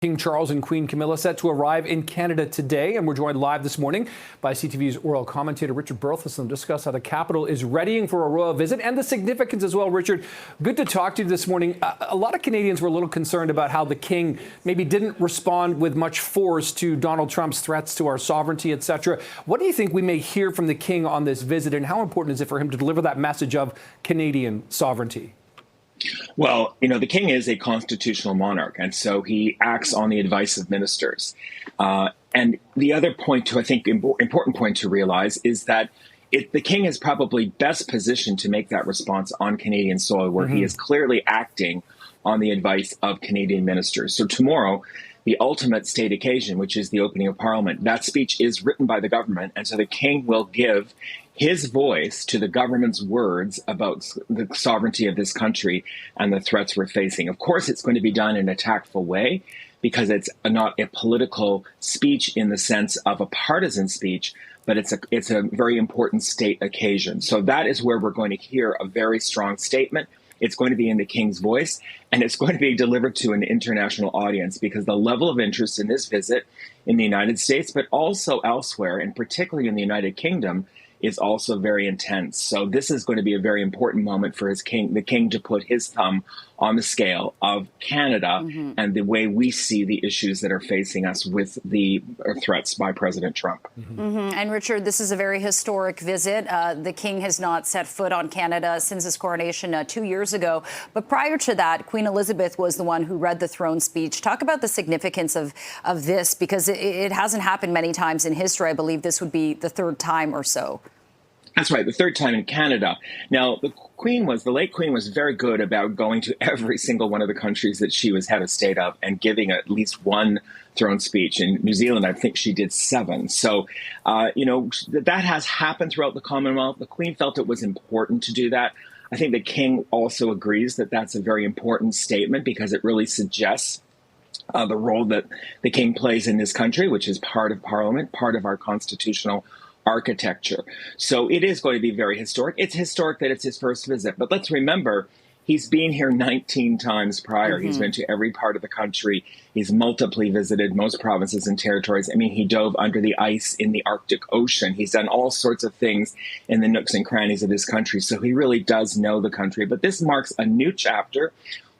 King Charles and Queen Camilla set to arrive in Canada today, and we're joined live this morning by CTV's royal commentator Richard Berthelsen to discuss how the capital is readying for a royal visit and the significance as well. Richard, good to talk to you this morning. A lot of Canadians were a little concerned about how the King maybe didn't respond with much force to Donald Trump's threats to our sovereignty, etc. What do you think we may hear from the King on this visit, and how important is it for him to deliver that message of Canadian sovereignty? Well, the king is a constitutional monarch, and so he acts on the advice of ministers. And the other point important point to realize is that the king is probably best positioned to make that response on Canadian soil, where he is clearly acting on the advice of Canadian ministers. So tomorrow, the ultimate state occasion, which is the opening of Parliament, that speech is written by the government, and so the king will give his voice to the government's words about the sovereignty of this country and the threats we're facing. Of course, it's going to be done in a tactful way because it's not a political speech in the sense of a partisan speech, but it's a very important state occasion. So that is where we're going to hear a very strong statement. It's going to be in the King's voice, and it's going to be delivered to an international audience because the level of interest in this visit in the United States, but also elsewhere, and particularly in the United Kingdom, is also very intense. So this is going to be a very important moment for the king to put his thumb on the scale of Canada and the way we see the issues that are facing us with the threats by President Trump. And Richard, this is a very historic visit. The king has not set foot on Canada since his coronation 2 years ago. But prior to that, Queen Elizabeth was the one who read the throne speech. Talk about the significance of this, because it hasn't happened many times in history. I believe this would be the third time or so. That's right, the third time in Canada. Now, the late Queen was very good about going to every single one of the countries that she was head of state of and giving at least one throne speech. In New Zealand, I think she did 7. So, that has happened throughout the Commonwealth. The Queen felt it was important to do that. I think the King also agrees that that's a very important statement because it really suggests the role that the King plays in this country, which is part of Parliament, part of our constitutional architecture. So it is going to be very historic. It's historic that it's his first visit, but let's remember he's been here 19 times prior. He's been to every part of the country. He's multiply visited most provinces and territories. I mean, he dove under the ice in the Arctic Ocean. He's done all sorts of things in the nooks and crannies of this country. So he really does know the country. But this marks a new chapter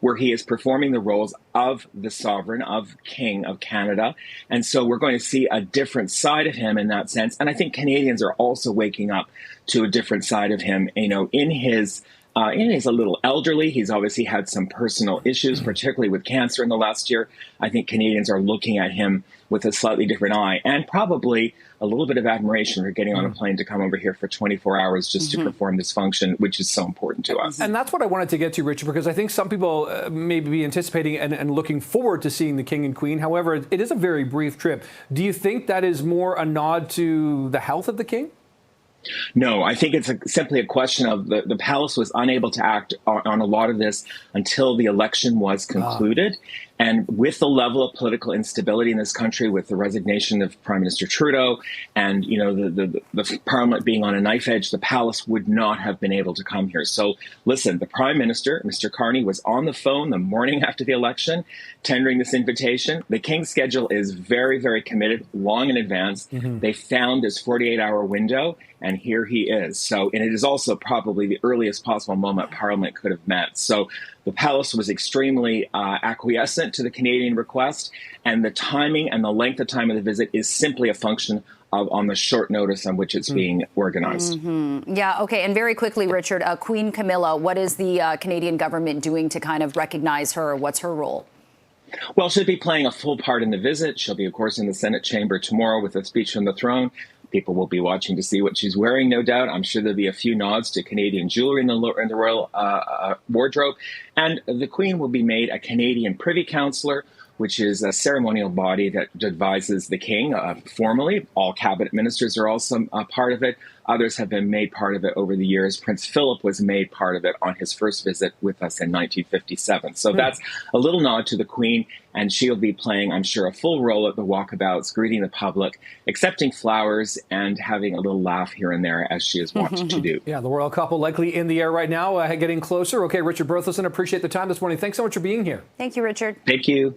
where he is performing the roles of the sovereign, of King of Canada. And so we're going to see a different side of him in that sense. And I think Canadians are also waking up to a different side of him. In his a little elderly. He's obviously had some personal issues, particularly with cancer in the last year. I think Canadians are looking at him with a slightly different eye and probably a little bit of admiration for getting on a plane to come over here for 24 hours just to perform this function, which is so important to us. And that's what I wanted to get to, Richard, because I think some people may be anticipating and looking forward to seeing the King and Queen. However, it is a very brief trip. Do you think that is more a nod to the health of the King? No, I think it's simply a question of the palace was unable to act on a lot of this until the election was concluded. And with the level of political instability in this country, with the resignation of Prime Minister Trudeau and, the Parliament being on a knife edge, the palace would not have been able to come here. So listen, the Prime Minister, Mr. Carney, was on the phone the morning after the election, tendering this invitation. The King's schedule is very, very committed, long in advance. They found this 48-hour window, and here he is. So, and it is also probably the earliest possible moment Parliament could have met. So the palace was extremely acquiescent to the Canadian request, and the timing and the length of time of the visit is simply a function of on the short notice on which it's being organized. Yeah, okay. And very quickly, Richard, Queen Camilla, what is the Canadian government doing to kind of recognize her? What's her role? Well, she'll be playing a full part in the visit. She'll be, of course, in the Senate chamber tomorrow with a speech from the throne. People will be watching to see what she's wearing, no doubt. I'm sure there'll be a few nods to Canadian jewelry in the royal wardrobe. And the Queen will be made a Canadian Privy Councillor, which is a ceremonial body that advises the King formally. All cabinet ministers are also a part of it. Others have been made part of it over the years. Prince Philip was made part of it on his first visit with us in 1957. So that's a little nod to the Queen, and she'll be playing, I'm sure, a full role at the walkabouts, greeting the public, accepting flowers, and having a little laugh here and there as she is wont to do. Yeah, the royal couple likely in the air right now, getting closer. Okay, Richard Berthelsen, appreciate the time this morning. Thanks so much for being here. Thank you, Richard. Thank you.